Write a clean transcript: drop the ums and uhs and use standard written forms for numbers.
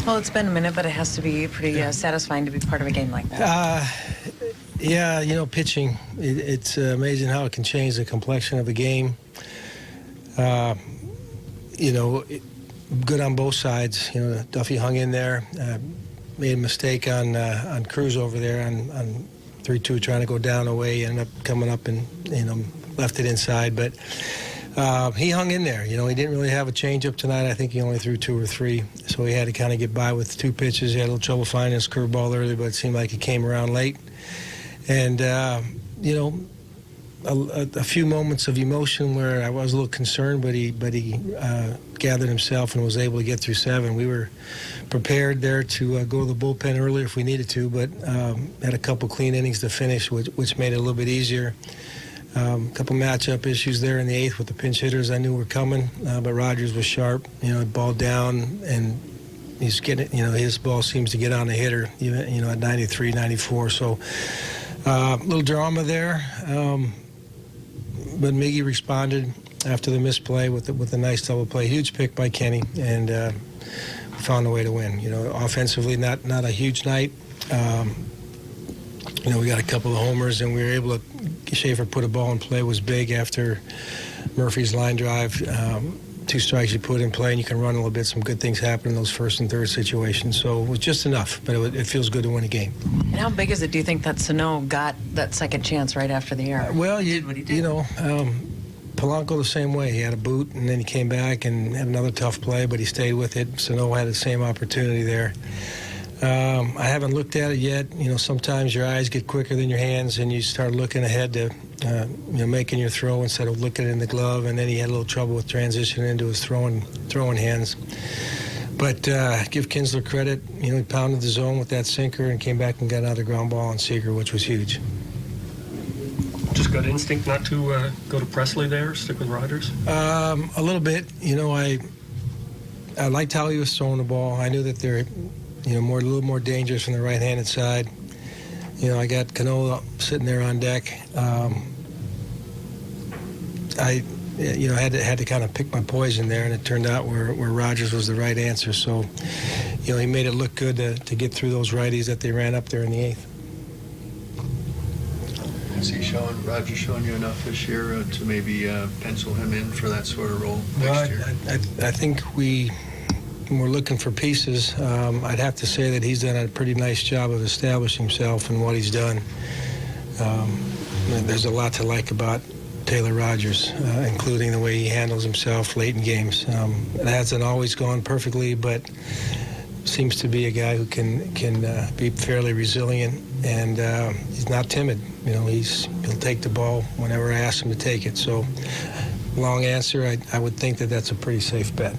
Well, it's been a minute, but it has to be pretty satisfying to be part of a game like that. Yeah, you know, pitching, it's amazing how it can change the complexion of a game. You know, good on both sides. You know, Duffy hung in there, made a mistake on Cruz over there on 3-2, trying to go down away, ended up coming up and, you know, left it inside. But he hung in there. You know, he didn't really have a changeup tonight. I think he only threw 2 or 3, so he had to kind of get by with 2 pitches. He had a little trouble finding his curveball early, but it seemed like he came around late. And, you know, a few moments of emotion where I was a little concerned, but he gathered himself and was able to get through 7. We were prepared there to go to the bullpen earlier if we needed to, but had a couple clean innings to finish, which made it a little bit easier. A couple matchup issues there in the 8th with the pinch hitters I knew were coming, but Rogers was sharp. You know, ball down, and he's getting, you know, his ball seems to get on the hitter, even, you know, at 93, 94. So a little drama there. But Miggy responded after the misplay with a nice double play. Huge pick by Kenny, and found a way to win. You know, offensively, not a huge night. You know, we got a couple of homers, and we were able to. Schaefer put a ball in play, was big after Murphy's line drive. 2 strikes you put in play, and you can run a little bit. Some good things happen in those first and third situations. So it was just enough, but it feels good to win a game. And how big is it, do you think, that Sano got that second chance right after the error? Well, you know, Polanco the same way. He had a boot, and then he came back and had another tough play, but he stayed with it. Sano had the same opportunity there. I haven't looked at it yet. You know, sometimes your eyes get quicker than your hands, and you start looking ahead to, you know, making your throw instead of looking in the glove. And then he had a little trouble with transitioning into his throwing hands. But give Kinsler credit. You know, he pounded the zone with that sinker and came back and got another ground ball on Seager, which was huge. Just gut instinct not to go to Presley there, stick with Rogers? A little bit. You know, I liked how he was throwing the ball. I knew that they're, you know, a little more dangerous from the right-handed side. You know, I got Cano sitting there on deck. I, you know, had to kind of pick my poison there, and it turned out where Rogers was the right answer. So, you know, he made it look good to get through those righties that they ran up there in the 8th. Has Rogers shown you enough this year to maybe pencil him in for that sort of role next year? I think we're looking for pieces. I'd have to say that he's done a pretty nice job of establishing himself and what he's done. There's a lot to like about Taylor Rogers, including the way he handles himself late in games. It hasn't always gone perfectly, but seems to be a guy who can be fairly resilient, and he's not timid. You know, he'll take the ball whenever I ask him to take it. So, long answer, I would think that that's a pretty safe bet.